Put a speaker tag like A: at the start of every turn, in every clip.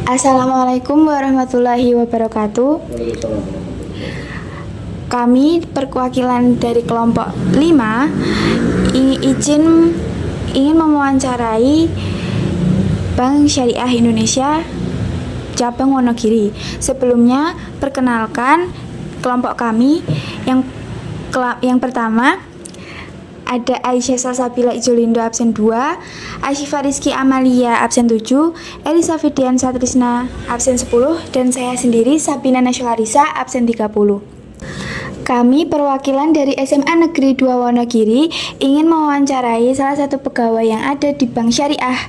A: Assalamualaikum warahmatullahi wabarakatuh. Kami perwakilan dari kelompok 5 ingin mewawancarai Bank Syariah Indonesia Cabang Wonogiri. Sebelumnya, perkenalkan kelompok kami yang pertama ada Aisyah Salsabila Ijolindo absen 2, Asyifa Rizky Amalia absen 7, Elisa Fidian Satrisna absen 10, dan saya sendiri Sabina Nasyolarisa absen 30. Kami perwakilan dari SMA Negeri 2 Wonogiri ingin mewawancarai salah satu pegawai yang ada di Bank Syariah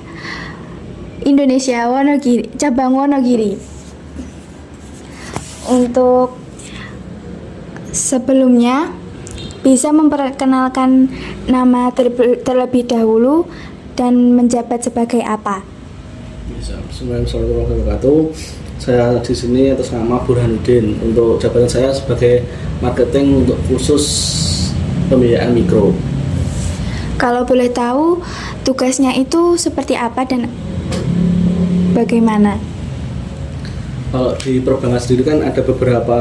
A: Indonesia Wonogiri, Cabang Wonogiri. Untuk sebelumnya, bisa memperkenalkan nama terlebih dahulu dan menjabat sebagai apa?
B: Bisa. Bismillahirrahmanirrahim. Saya di sini atas nama Burhanuddin. Untuk jabatan saya sebagai marketing untuk khusus pembiayaan mikro.
A: Kalau boleh tahu, tugasnya itu seperti apa dan bagaimana?
B: Kalau di perbankan sendiri kan ada beberapa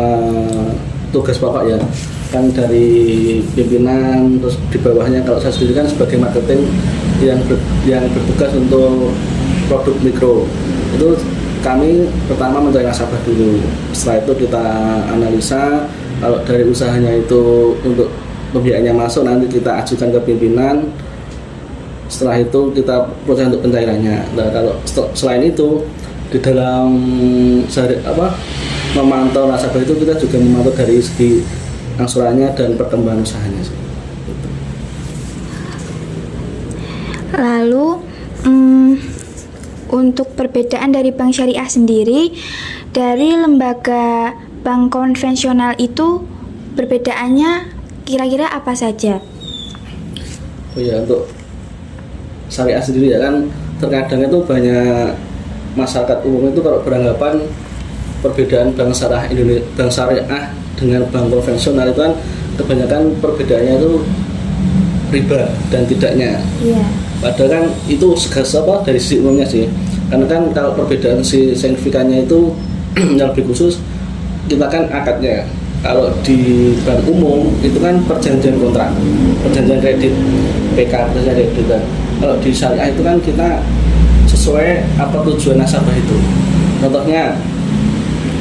B: tugas pokok ya, kan dari pimpinan, terus di bawahnya kalau saya sendiri kan sebagai marketing yang bertugas untuk produk mikro. Itu kami pertama mencari nasabah dulu, setelah itu kita analisa kalau dari usahanya itu untuk pembiayaannya masuk, nanti kita ajukan ke pimpinan, setelah itu kita proses untuk pencairannya. Nah, kalau selain itu di dalam memantau nasabah itu kita juga memantau dari segi angsurannya dan perkembangan usahanya sih.
A: Lalu untuk perbedaan dari bank syariah sendiri dari lembaga bank konvensional itu, perbedaannya kira-kira apa saja?
B: Oh ya, untuk syariah sendiri ya kan terkadang itu banyak masyarakat umum itu kalau beranggapan perbedaan bank syariah dengan bank konvensional itu kan kebanyakan perbedaannya itu riba dan tidaknya.
A: Iya.
B: Padahal kan itu dari sisi umumnya sih. Karena kan kalau perbedaan si signifikannya itu yang lebih khusus, kita kan akadnya. Kalau di bank umum itu kan perjanjian kontrak, perjanjian kredit, PK, perjanjian kredit. Kalau di syariah itu kan kita sesuai apa tujuan nasabah itu. Contohnya,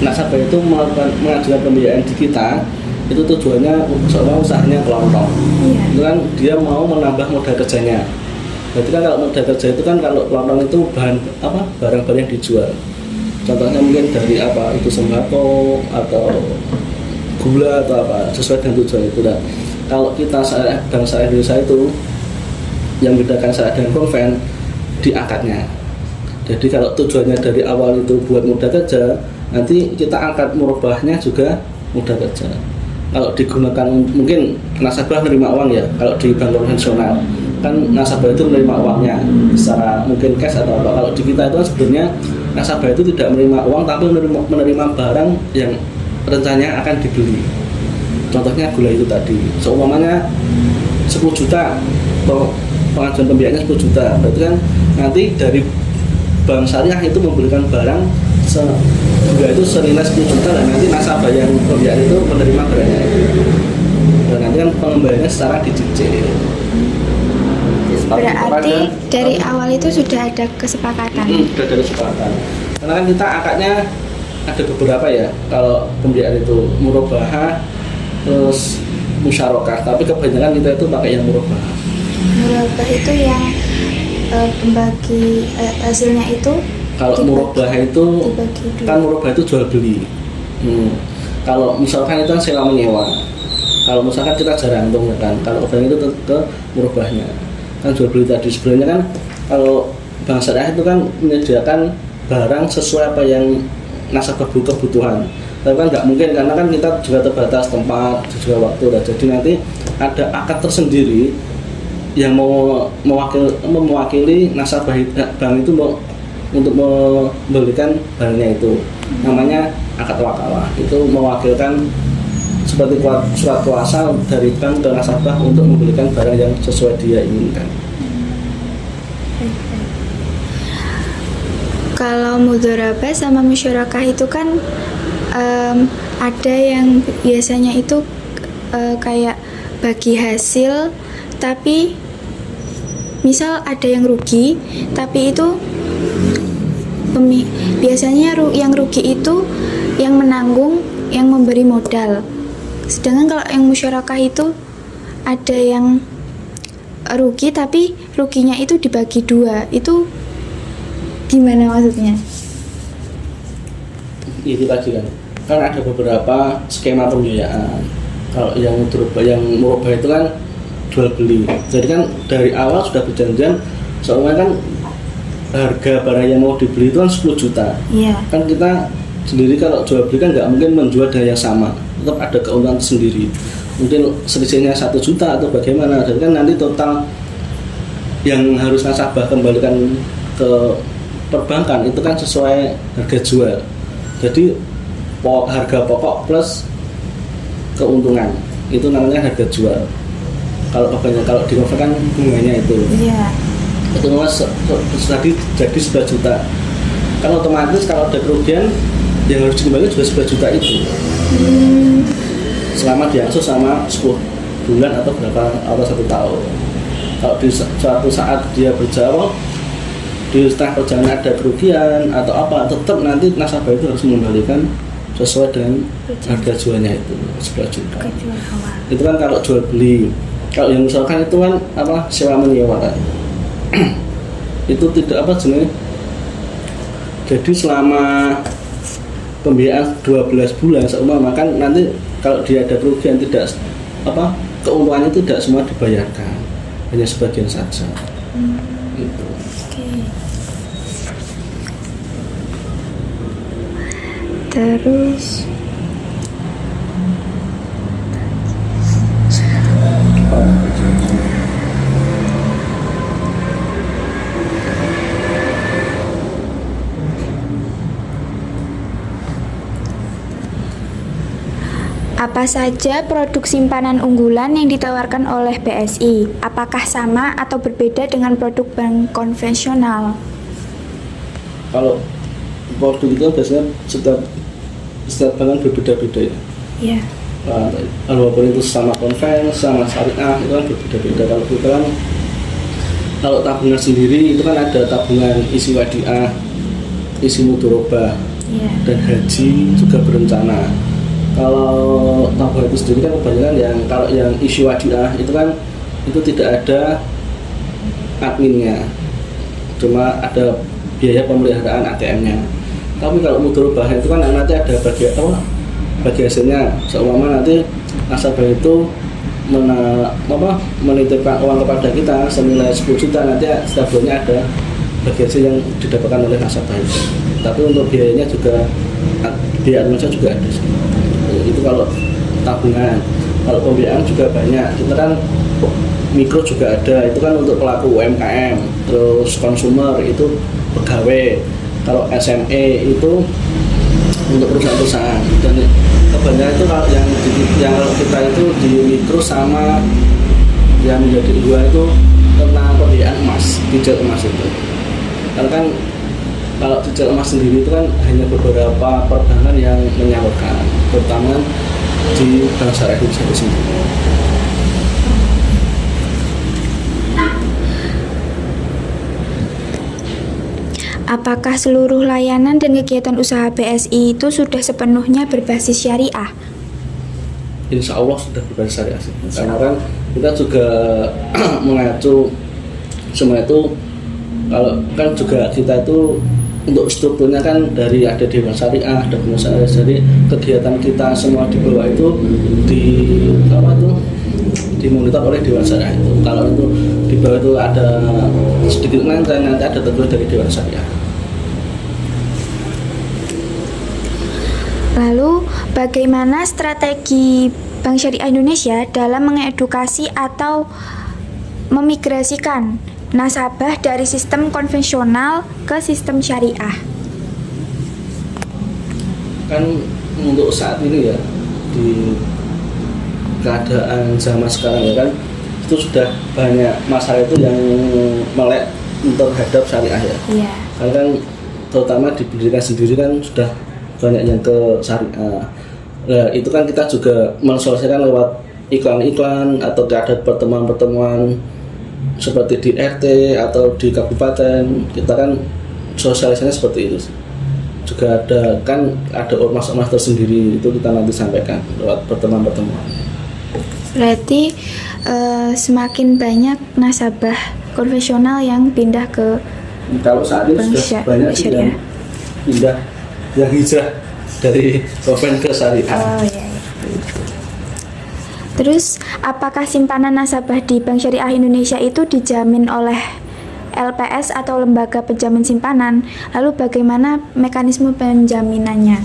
B: nasabah itu mengajukan pembiayaan di kita, itu tujuannya soalnya usahanya kelontong.
A: Iya.
B: Itu kan dia mau menambah modal kerjanya. Berarti kan kalau modal kerja itu kan kalau kelontong itu barang-barang yang dijual. Contohnya mungkin dari itu sembako atau gula atau apa, sesuai dengan tujuan itu. Nah, kalau kita bank syariah Indonesia itu yang membedakan syariah dengan konven di akadnya. Jadi kalau tujuannya dari awal itu buat modal kerja, nanti kita angkat murabahnya juga modal kerja. Kalau digunakan mungkin nasabah menerima uang ya, kalau di bank konvensional kan nasabah itu menerima uangnya secara mungkin cash atau apa. Kalau di kita itu kan sebenarnya nasabah itu tidak menerima uang tapi menerima barang yang rencananya akan dibeli. Contohnya gula itu tadi, seumpamanya 10 juta pengajuan pembiayaannya 10 juta, berarti kan nanti dari bank syariah itu memberikan barang gula itu senilai 10 juta dan nanti nasabah yang pembiayaan itu menerima barangnya itu. Dan nanti kan pengembaliannya secara dicicil.
A: Berarti dari awal itu sudah ada kesepakatan.
B: Sudah ada kesepakatan. Karena kan kita akadnya ada beberapa ya. Kalau pembiayaan itu murabahah, terus musyarakah. Tapi kebanyakan kita itu pakai yang murabahah.
A: Murabah itu yang pembagi hasilnya itu.
B: Kalau murabahah itu kan murabahah itu jual beli. Kalau misalkan itu kan sewa menyewa. Kalau misalkan kita jarantung kan. Kalau kebanyakan itu ke murabahahnya. Kan jual beli tadi sebenarnya kan kalau bank syariah itu kan menyediakan barang sesuai apa yang nasabah kebutuhan. Tapi kan nggak mungkin karena kan kita juga terbatas tempat, juga waktu. Dan jadi nanti ada akad tersendiri yang mau mewakili nasabah bank itu untuk membelikan barangnya itu. Namanya akad wakalah. Itu mewakilkan seperti surat kuasa dari bank ke nasabah untuk membelikan barang yang sesuai dia inginkan.
A: Kalau mudharabah sama musyarakah itu kan ada yang biasanya itu kayak bagi hasil, tapi misal ada yang rugi, tapi itu biasanya yang rugi itu yang menanggung, yang memberi modal. Sedangkan kalau yang musyarakah itu ada yang rugi tapi ruginya itu dibagi dua. Itu gimana maksudnya?
B: Itu tadi kan ada beberapa skema pembiayaan. Kalau yang murabah itu kan jual beli. Jadi kan dari awal sudah perjanjian, soalnya kan harga barang yang mau dibeli itu kan 10 juta.
A: Iya.
B: Kan kita sendiri kalau jual beli kan nggak mungkin menjual dengan yang sama, tetap ada keuntungan sendiri. Mungkin selisihnya 1 juta atau bagaimana. Jadi kan nanti total yang harus nasabah kembalikan ke perbankan itu kan sesuai harga jual. Jadi harga pokok plus keuntungan itu namanya harga jual. Kalau di kan bunganya itu.
A: Iya.
B: Itu mas tadi jadi 11 juta. Kan otomatis kalau ada kerugian yang harus dikembalikan juga 11 juta itu. Selama diasuh sama 10 bulan atau berapa atau 1 tahun. Kalau di suatu saat dia berjawab di setengah perjalanan ada kerugian atau apa, tetap nanti nasabah itu harus mengembalikan sesuai dengan harga jualnya itu 11 juta. Itu kan kalau jual beli. Kalau yang misalkan itu kan sewa menyewa kan. Itu tidak jenis. Jadi selama pembiayaan 12 bulan seumpama kan nanti kalau dia ada kerugian tidak keuntungannya tidak semua dibayarkan, hanya sebagian saja. Gitu.
A: Terus apa saja produk simpanan unggulan yang ditawarkan oleh BSI? Apakah sama atau berbeda dengan produk bank konvensional?
B: Kalau produk itu biasanya setiap bank berbeda-beda ya.
A: Iya.
B: Walaupun itu sama konven, sama syariah itu kan berbeda-beda. Kalau kita kan kalau tabungan sendiri itu kan ada tabungan isi wadiah, isi mudharabah, dan haji juga berencana. Kalau tabungan itu sendiri kan kebanyakan kalau yang isi wadiah itu kan itu tidak ada adminnya, cuma ada biaya pemeliharaan ATM-nya. Tapi kalau mudharabah itu kan nanti ada bagi hasilnya. Seumpama nanti nasabah itu menitipkan uang kepada kita senilai 10 juta, nanti setiap bulannya ada bagi hasil yang didapatkan oleh nasabah itu. Tapi untuk biayanya juga biaya administrasi juga ada. Itu kalau tabungan. Kalau pembiayaan juga banyak. Kita kan mikro juga ada. Itu kan untuk pelaku UMKM, terus konsumer itu pegawai. Kalau SME itu untuk perusahaan-perusahaan. Dan kebanyakan itu kalau yang kalau kita itu di mikro sama yang menjadi dua itu tentang pembiayaan emas, digital emas itu. Karena kan kalau digital emas sendiri itu kan hanya beberapa perbankan yang menyalurkan, terutama di Bank Syariah Indonesia itu sendiri.
A: Apakah seluruh layanan dan kegiatan usaha BSI itu sudah sepenuhnya berbasis syariah?
B: Insya Allah sudah berbasis syariah sih. Karena kan kita juga mengacu semua itu, kalau kan juga kita itu untuk strukturnya kan dari ada Dewan Syariah, ada Dewan Syariah, jadi kegiatan kita semua di bawah itu dimonitor oleh Dewan Syariah itu. Kalau itu di bawah itu ada sedikit nanti ada teguran dari Dewan Syariah.
A: Lalu, bagaimana strategi Bank Syariah Indonesia dalam mengedukasi atau memigrasikan nasabah dari sistem konvensional ke sistem syariah?
B: Kan untuk saat ini ya, di keadaan zaman sekarang ya kan, itu sudah banyak masalah itu yang melek terhadap syariah ya.
A: Iya.
B: Karena kan terutama di pendidikan sendiri kan sudah banyak yang ke syariah. Nah, itu kan kita juga mensosialisasikan lewat iklan-iklan atau ada pertemuan-pertemuan seperti di RT atau di kabupaten, kita kan sosialisasinya seperti itu. Juga ada ormas-ormas tersendiri, itu kita nanti sampaikan lewat pertemuan-pertemuan.
A: Berarti semakin banyak nasabah konvensional yang pindah ke
B: Kalau saat ini
A: Bank
B: sudah banyak sih
A: Syariah.
B: yang pindah, yang hijrah dari konven ke syariah.
A: Oh iya. Terus apakah simpanan nasabah di Bank Syariah Indonesia itu dijamin oleh LPS atau lembaga penjamin simpanan? Lalu bagaimana mekanisme penjaminannya?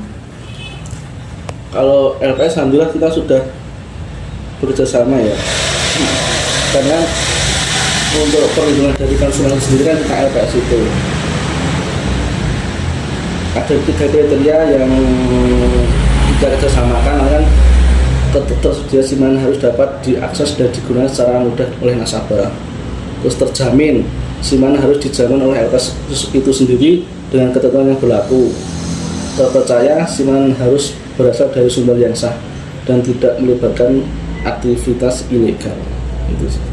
B: Kalau LPS alhamdulillah kita sudah bekerjasama ya, karena untuk perlindungan dari konsumen sendiri kan kita LPS itu ada 3 kriteria yang kita kerjasamakan, kan tersedia simpanan harus dapat diakses dan digunakan secara mudah oleh nasabah. Terus terjamin, simpanan harus dijamin oleh LPS itu sendiri dengan ketentuan yang berlaku. Terpercaya, simpanan harus berasal dari sumber yang sah dan tidak melibatkan aktivitas ilegal. Itu sih.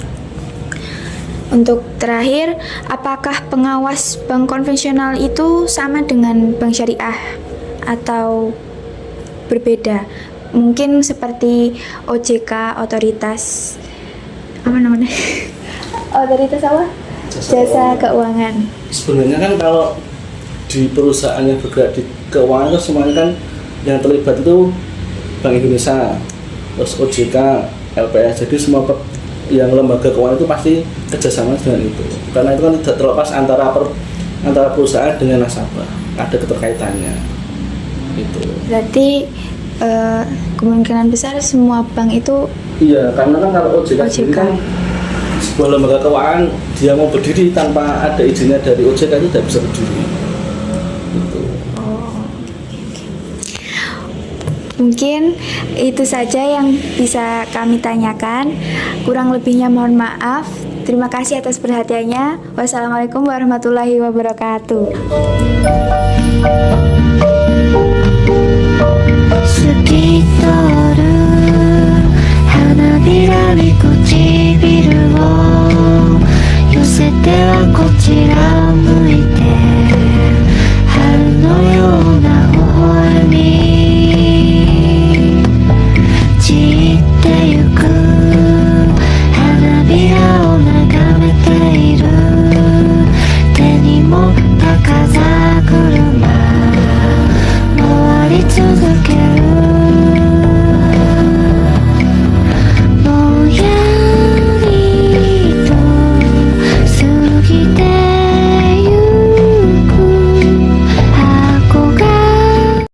A: Untuk terakhir, apakah pengawas bank konvensional itu sama dengan bank syariah atau berbeda? Mungkin seperti OJK, otoritas apa namanya? Otoritas apa? Jasa keuangan.
B: Sebenarnya kan kalau di perusahaan yang bergerak di keuangan itu semuanya kan yang terlibat itu Bank Indonesia, terus OJK, LPS. Jadi semua yang lembaga keuangan itu pasti kerjasama dengan itu, karena itu kan tidak terlepas antara perusahaan dengan nasabah, ada keterkaitannya itu.
A: Berarti kemungkinan besar semua bank itu
B: Iya, karena kan kalau OJK sendiri kan sebuah lembaga keuangan, dia mau berdiri tanpa ada izinnya dari OJK itu tidak bisa berdiri gitu.
A: Mungkin itu saja yang bisa kami tanyakan. Kurang lebihnya mohon maaf. Terima kasih atas perhatiannya. Wassalamualaikum warahmatullahi wabarakatuh.
C: 透き通る花びらに唇を寄せてはこちら